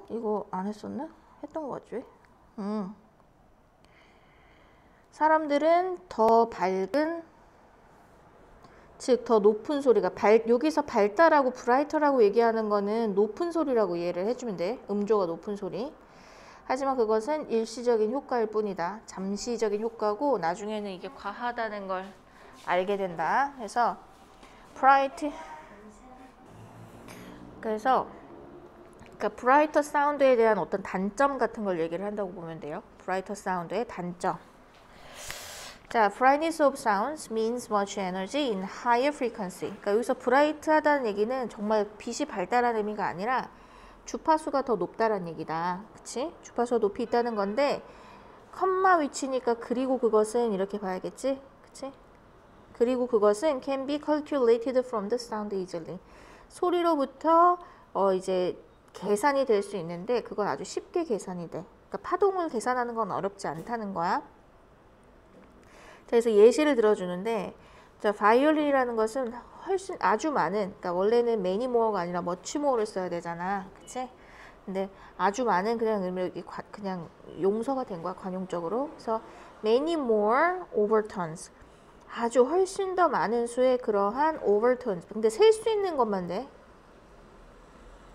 이거 안 했었나? 했던 거 같지? 사람들은 더 밝은, 즉 더 높은 소리가 여기서 밝다라고 브라이터라고 얘기하는 거는 높은 소리라고 이해를 해주면 돼. 음조가 높은 소리. 하지만 그것은 일시적인 효과일 뿐이다. 잠시적인 효과고 나중에는 이게 과하다는 걸 알게 된다. 그래서 그러니까 브라이터 사운드에 대한 어떤 단점 같은 걸 얘기를 한다고 보면 돼요. 브라이터 사운드의 단점. 자, brightness of sounds means much energy in higher frequency. 그러니까 여기서 브라이트하다는 얘기는 정말 빛이 밝다라는 의미가 아니라 주파수가 더 높다라는 얘기다. 그치? 주파수가 높이 있다는 건데 컴마 위치니까 그리고 그것은 이렇게 봐야겠지? 그치? 그리고 그것은 can be calculated from the sound easily. 소리로부터 이제 계산이 될 수 있는데 그건 아주 쉽게 계산이 돼. 그러니까 파동을 계산하는 건 어렵지 않다는 거야. 그래서 예시를 들어주는데, 자, 바이올린이라는 것은 훨씬 아주 많은, 그러니까 원래는 many more가 아니라 much more를 써야 되잖아, 그치? 근데 아주 많은 그냥 의미로 그냥 용서가 된 거야, 관용적으로. 그래서 many more overtones, 아주 훨씬 더 많은 수의 그러한 overtones. 근데 셀 수 있는 것만 돼.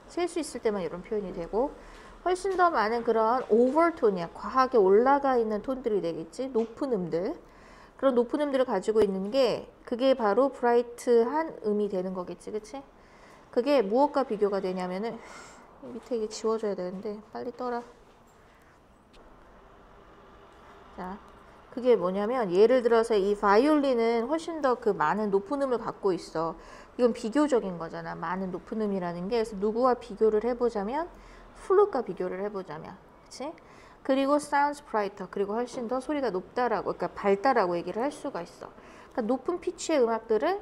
셀 수 있을 때만 이런 표현이 되고, 훨씬 더 많은 그러한 overtone이야. 과하게 올라가 있는 톤들이 되겠지, 높은 음들. 그런 높은 음들을 가지고 있는 게 그게 바로 브라이트한 음이 되는 거겠지, 그치? 그게 무엇과 비교가 되냐면은 밑에 이게 지워져야 되는데 빨리 떠라. 자, 그게 뭐냐면 예를 들어서 이 바이올린은 훨씬 더 그 많은 높은 음을 갖고 있어. 이건 비교적인 거잖아. 많은 높은 음이라는 게. 그래서 누구와 비교를 해보자면 플룻과 비교를 해보자면, 그치? 그리고 sounds brighter, 그리고 훨씬 더 소리가 높다라고, 그러니까 밝다라고 얘기를 할 수가 있어. 그러니까 높은 피치의 음악들은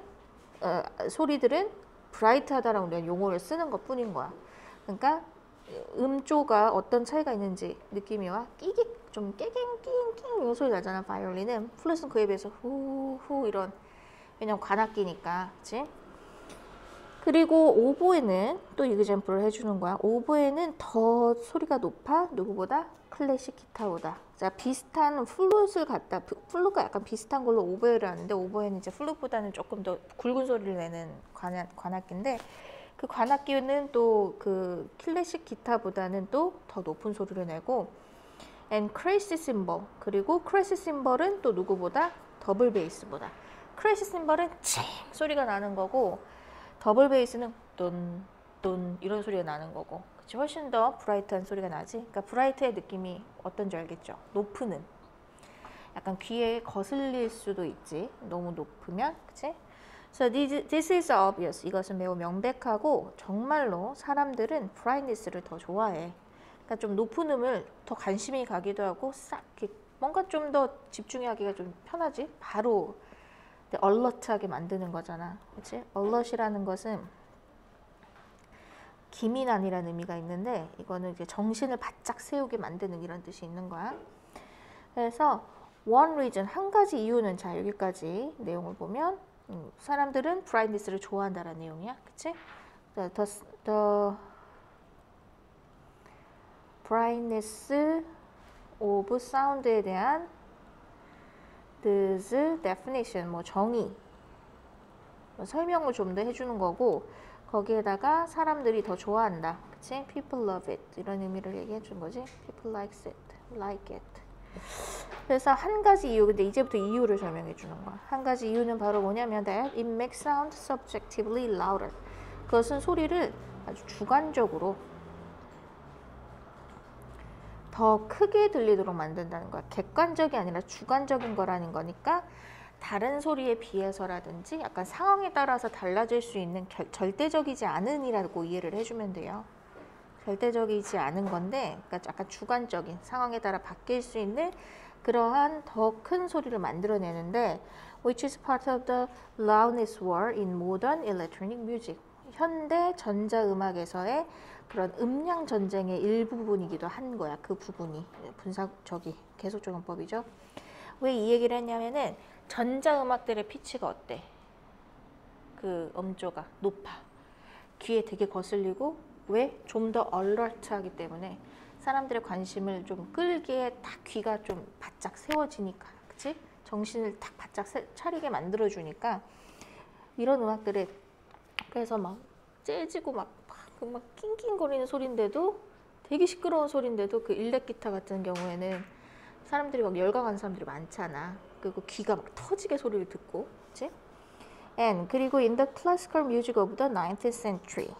소리들은 bright하다라고 우리가 용어를 쓰는 것뿐인 거야. 그러니까 음조가 어떤 차이가 있는지 느낌이 와. 좀 깨갱 이런 소리 나잖아. 바이올린은. 플룻은 그에 비해서 후후 이런, 왜냐면 관악기니까, 그치? 그리고 오보에는 또 이그젬플을 해주는 거야. 오보에는 더 소리가 높아. 누구보다? 클래식 기타보다. 자, 비슷한 플룻과 약간 비슷한 걸로 오보에를 하는데, 오보에는 이제 플룻보다는 조금 더 굵은 소리를 내는 관악기인데, 그 관악기는 또 그 클래식 기타보다는 또 더 높은 소리를 내고, and crazy cymbal, 그리고 crazy cymbal은 또 누구보다? 더블 베이스보다. crazy cymbal은 칭 소리가 나는 거고, 더블 베이스는 돈 이런 소리가 나는 거고, 그치? 훨씬 더 브라이트한 소리가 나지. 그러니까 브라이트의 느낌이 어떤지 알겠죠? 높은 음, 약간 귀에 거슬릴 수도 있지, 너무 높으면, 그치? So this is obvious. 이것은 매우 명백하고 정말로 사람들은 brightness를 더 좋아해. 그러니까 좀 높은 음을 더 관심이 가기도 하고 싹 뭔가 좀 더 집중하기가 좀 편하지. 바로 얼러트하게 만드는 거잖아, 그렇지? 얼럿이라는 것은 기민한이라는 의미가 있는데 이거는 이제 정신을 바짝 세우게 만드는 이런 뜻이 있는 거야. 그래서 one reason, 한 가지 이유는, 자, 여기까지 내용을 보면 사람들은 brightness를 좋아한다라는 내용이야, 그치? The brightness of sound에 대한 this definition, 뭐 정의, 설명을 좀 더 해주는 거고, 거기에다가 사람들이 더 좋아한다, 그치? People love it, 이런 의미를 얘기해 준 거지. People like it. 그래서 한 가지 이유, 근데 이제부터 이유를 설명해 주는 거야. 한 가지 이유는 바로 뭐냐면 that it makes sound subjectively louder. 그것은 소리를 아주 주관적으로 더 크게 들리도록 만든다는 거야. 객관적이 아니라 주관적인 거라는 거니까 다른 소리에 비해서라든지 약간 상황에 따라서 달라질 수 있는 절대적이지 않은이라고 이해를 해주면 돼요. 절대적이지 않은 건데, 그러니까 약간 주관적인, 상황에 따라 바뀔 수 있는 그러한 더 큰 소리를 만들어내는데, which is part of the loudness war in modern electronic music. 현대 전자음악에서의 그런 음량 전쟁의 일부분이기도 한 거야. 그 부분이 계속적용법이죠. 왜 이 얘기를 했냐면은 전자음악들의 피치가 어때? 그 음조가 높아. 귀에 되게 거슬리고 왜? 좀 더 얼러트하기 때문에 사람들의 관심을 좀 끌기에 딱 귀가 좀 바짝 세워지니까, 그치? 정신을 딱 바짝 차리게 만들어주니까 이런 음악들에, 그래서 막 재지고 막 낑낑거리는 소리인데도 되게 시끄러운 소리인데도 그 일렉 기타 같은 경우에는 사람들이 막 열광하는 사람들이 많잖아. 그리고 귀가 막 터지게 소리를 듣고, 그치? And 그리고 in the classical music of the 19th century,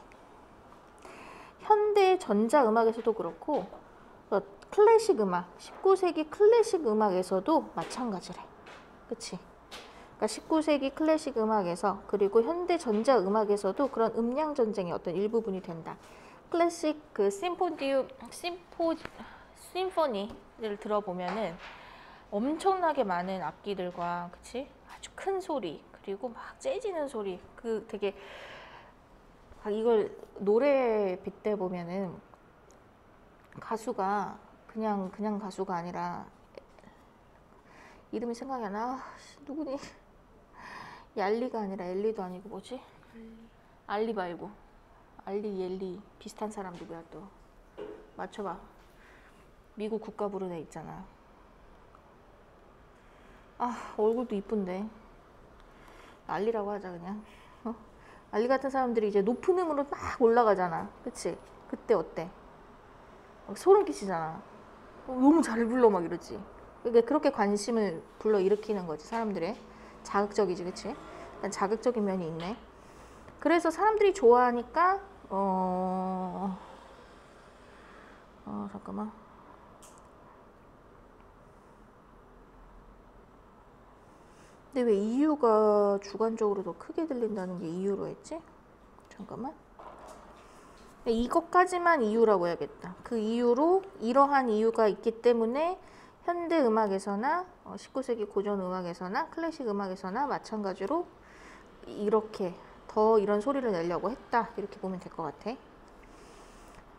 현대 전자음악에서도 그렇고 클래식 음악, 19세기 클래식 음악에서도 마찬가지래. 그치? 그러니까 19세기 클래식 음악에서 그리고 현대 전자음악에서도 그런 음량 전쟁의 어떤 일부분이 된다. 클래식 그 심포니를 들어보면은 엄청나게 많은 악기들과, 그치? 아주 큰 소리, 그리고 막 재지는 소리, 그 되게 이걸 노래 빗대 보면은 가수가 그냥 가수가 아니라 이름이 생각이 안 나. 누구니? 얄리가 아니라 엘리도 아니고 뭐지? 알리 말고 알리 옐리 비슷한 사람 누구야 또? 맞춰봐. 미국 국가 부른 애 있잖아. 아, 얼굴도 이쁜데. 알리라고 하자 그냥. 알리 같은 사람들이 이제 높은 음으로 막 올라가잖아. 그치? 그때 어때? 막 소름 끼치잖아. 너무 잘 불러 막 이러지. 그러니까 그렇게 관심을 불러일으키는 거지, 사람들의. 자극적이지, 그치? 약간 자극적인 면이 있네. 그래서 사람들이 좋아하니까 잠깐만. 근데 왜 EU가 주관적으로 더 크게 들린다는 게 이유로 했지? 잠깐만. 이것까지만 이유라고 해야겠다. 그 이유로 이러한 이유가 있기 때문에 현대 음악에서나 19세기 고전 음악에서나 클래식 음악에서나 마찬가지로 이렇게 더 이런 소리를 내려고 했다. 이렇게 보면 될 것 같아.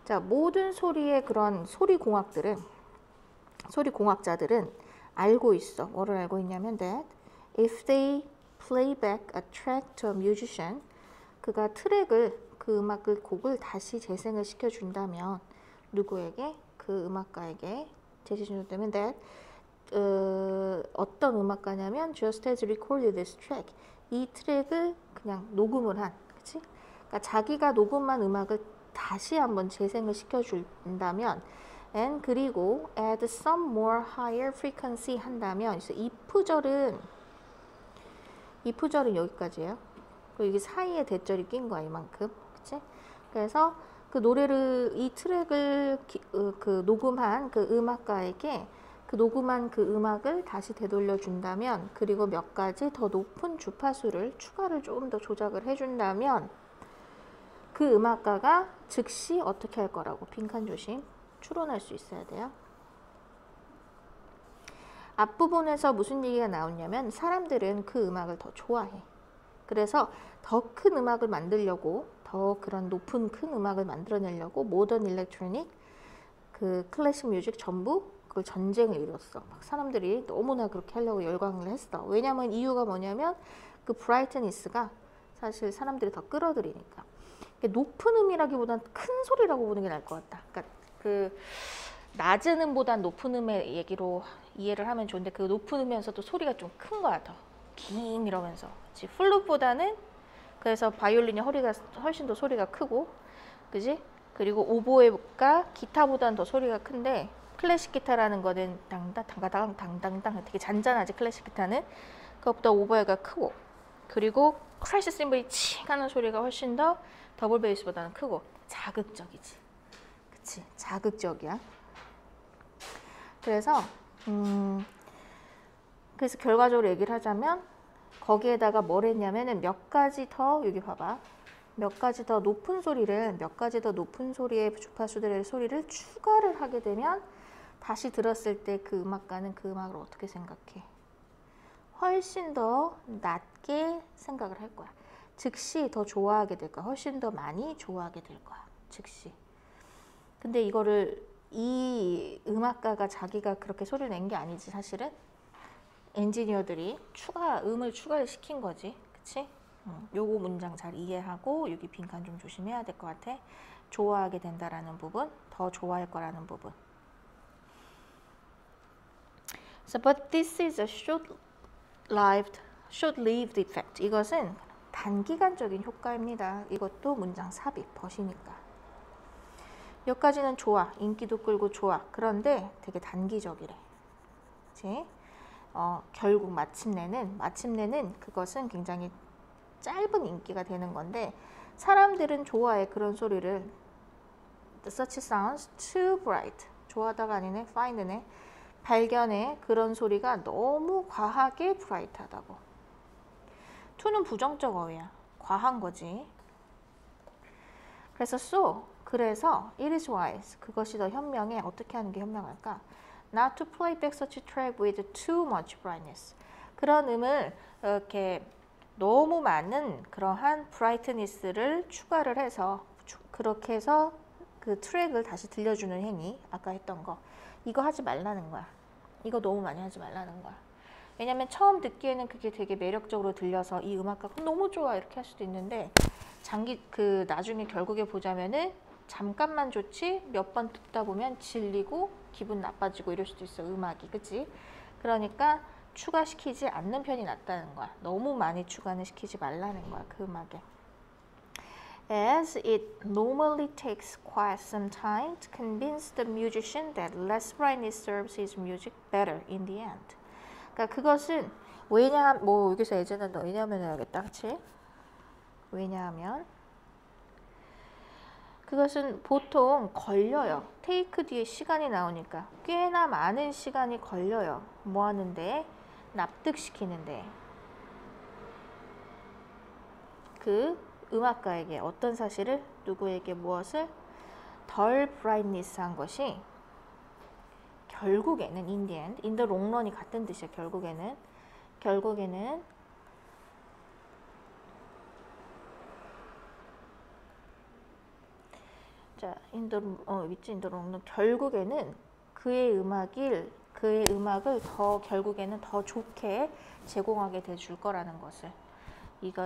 자, 모든 소리의 그런 소리공학자들은 알고 있어. 뭐를 알고 있냐면 that if they play back a track to a musician, 그가 그 음악을 곡을 다시 재생을 시켜준다면 누구에게? 그 음악가에게 재생해준다면 that 어떤 음악가냐면 just as recorded this track, 이 트랙을 그냥 녹음을 한, 그치? 그러니까 자기가 녹음한 음악을 다시 한번 재생을 시켜준다면 and 그리고 add some more higher frequency 한다면, 그래서 이프절은 여기까지예요. 그리고 여기 사이에 대절이 낀 거야, 이만큼. 그치? 그래서 그 노래를, 이 트랙을 그 녹음한 그 음악가에게 그 녹음한 그 음악을 다시 되돌려 준다면, 그리고 몇 가지 더 높은 주파수를 추가를 조금 더 조작을 해준다면 그 음악가가 즉시 어떻게 할 거라고? 빈칸 조심. 추론할 수 있어야 돼요. 앞부분에서 무슨 얘기가 나오냐면 사람들은 그 음악을 더 좋아해. 그래서 더 큰 음악을 만들려고, 더 그런 높은 큰 음악을 만들어내려고 모던 일렉트로닉, 그 클래식 뮤직 전부 그걸 전쟁을 일었어. 막 사람들이 너무나 그렇게 하려고 열광을 했어. 왜냐면 이유가 뭐냐면 그 브라이트니스가 사실 사람들이 더 끌어들이니까. 높은 음이라기보다는 큰 소리라고 보는 게 나을 것 같다. 그러니까 그 낮은 음보단 높은 음의 얘기로 이해를 하면 좋은데, 그 높은 음이면서도 소리가 좀 큰 거야, 더. 깅 이러면서. 그치? 플룻보다는, 그래서 바이올린이 훨씬 더 소리가 크고, 그지? 그리고 오보에가 기타보다는 더 소리가 큰데, 클래식 기타라는 거는 당당당 되게 잔잔하지, 클래식 기타는. 그것보다 오보에가 크고, 그리고 크래시 심볼이 칭 하는 소리가 훨씬 더 더블 베이스보다는 크고 자극적이지. 그치? 자극적이야. 그래서 결과적으로 얘기를 하자면 거기에다가 뭘 했냐면은 몇 가지 더, 여기 봐봐. 몇 가지 더 높은 소리의 주파수들의 소리를 추가를 하게 되면 다시 들었을 때 그 음악가는 그 음악을 어떻게 생각해? 훨씬 더 낮게 생각을 할 거야. 즉시 더 좋아하게 될 거야. 훨씬 더 많이 좋아하게 될 거야. 즉시. 근데 이거를 이 음악가가 자기가 그렇게 소리를 낸 게 아니지, 사실은. 엔지니어들이 음을 추가를 시킨 거지. 그치? 요거 문장 잘 이해하고 여기 빈칸 좀 조심해야 될 것 같아. 좋아하게 된다라는 부분, 더 좋아할 거라는 부분. So, but this is a short-lived effect. 이것은 단기간적인 효과입니다. 이것도 문장 삽입, 벗이니까. 여기까지는 좋아, 인기도 끌고 좋아. 그런데 되게 단기적이래. 그치? 결국 마침내는 그것은 굉장히 짧은 인기가 되는 건데 사람들은 좋아해 그런 소리를. Such sounds too bright. 좋아하다가 아니네, find네. 발견해 그런 소리가 너무 과하게 브라이트하다고. to는 부정적 어휘야. 과한 거지. 그래서 it is wise. 그것이 더 현명해. 어떻게 하는 게 현명할까? Not to play back such a track with too much brightness. 그런 음을 이렇게 너무 많은 그러한 브라이트니스를 추가를 해서 그렇게 해서 그 트랙을 다시 들려주는 행위. 아까 했던 거. 이거 하지 말라는 거야. 이거 너무 많이 하지 말라는 거야. 왜냐면 처음 듣기에는 그게 되게 매력적으로 들려서 이 음악가 너무 좋아 이렇게 할 수도 있는데 나중에 결국에 보자면은 잠깐만 좋지 몇 번 듣다 보면 질리고 기분 나빠지고 이럴 수도 있어 음악이. 그치? 그러니까 추가시키지 않는 편이 낫다는 거야. 너무 많이 추가는 시키지 말라는 거야 그 음악에. As it normally takes quite some time to convince the musician that less brightness serves his music better in the end. 그러니까 그것은 여기서 예전에 왜냐하면 해야겠다, 그렇지? 왜냐하면 그것은 보통 걸려요. 테이크 뒤에 시간이 나오니까 꽤나 많은 시간이 걸려요. 뭐 하는데? 납득시키는데. 그 음악가에게 어떤 사실을, 누구에게 무엇을 덜 브라이트니스한 것이 결국에는 in the end, in the long run이 같은 뜻이야. 결국에는 자, in the long run 결국에는 그의 음악을 결국에는 더 좋게 제공하게 될 거라는 것을.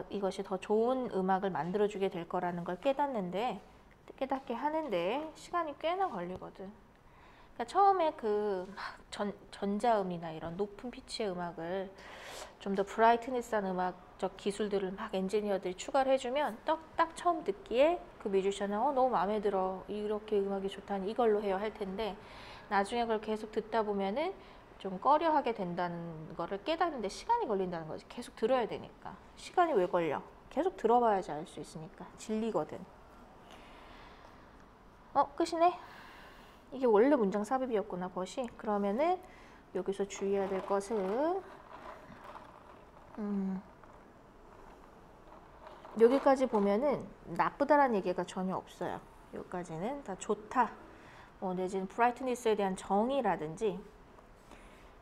이것이 더 좋은 음악을 만들어주게 될 거라는 걸 깨닫게 하는데 시간이 꽤나 걸리거든. 그러니까 처음에 전자음이나 이런 높은 피치의 음악을 좀 더 브라이트니스한 음악적 기술들을 막 엔지니어들이 추가를 해주면 딱 처음 듣기에 그 뮤지션은 너무 마음에 들어. 이렇게 음악이 좋다니 이걸로 해요 할 텐데 나중에 그걸 계속 듣다 보면은 좀 꺼려하게 된다는 거를 깨닫는데 시간이 걸린다는 거지. 계속 들어야 되니까. 시간이 왜 걸려? 계속 들어봐야지 알 수 있으니까. 질리거든. 끝이네? 이게 원래 문장 삽입이었구나, 벗이. 그러면은 여기서 주의해야 될 것은 여기까지 보면은 나쁘다라는 얘기가 전혀 없어요. 여기까지는 다 좋다. 내지는 브라이트니스에 대한 정의라든지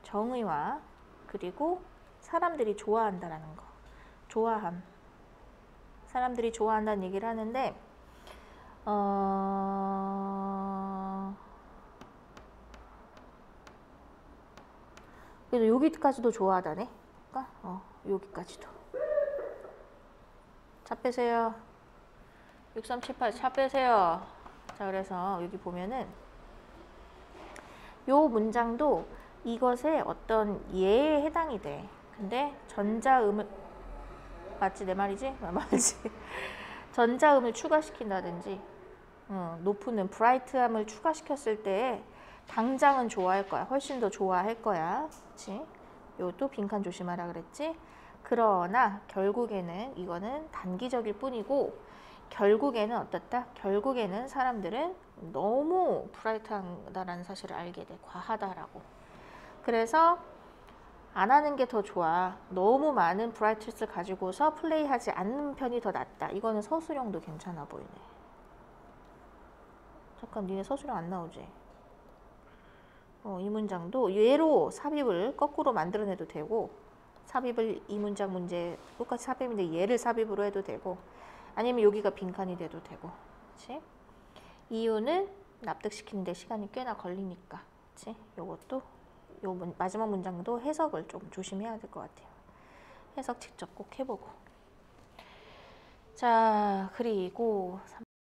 정의와 그리고 사람들이 좋아한다라는 거. 좋아함. 사람들이 좋아한다는 얘기를 하는데 그래도 여기까지도 좋아하다네. 여기까지도. 차 빼세요. 6378 차 빼세요. 자, 그래서 여기 보면은 요 문장도 이것의 어떤 예에 해당이 돼. 근데 전자음을 맞지? 내 말이지? 맞지? 전자음을 추가시킨다든지 높은 브라이트함을 추가시켰을 때 당장은 좋아할 거야. 훨씬 더 좋아할 거야. 그치? 요것도 빈칸 조심하라 그랬지? 그러나 결국에는 이거는 단기적일 뿐이고 결국에는 어떻다? 결국에는 사람들은 너무 브라이트하다라는 사실을 알게 돼. 과하다라고. 그래서 안 하는 게 더 좋아. 너무 많은 브라이트를 가지고서 플레이하지 않는 편이 더 낫다. 이거는 서술형도 괜찮아 보이네. 잠깐 니네 서술형 안 나오지? 이 문장도 얘로 삽입을 거꾸로 만들어내도 되고 삽입을 이 문장 문제 똑같이 삽입인데 얘를 삽입으로 해도 되고 아니면 여기가 빈칸이 돼도 되고 그치? 이유는 납득시키는데 시간이 꽤나 걸리니까 그치? 요것도 마지막 문장도 해석을 좀 조심해야 될 것 같아요. 해석 직접 꼭 해보고 자, 그리고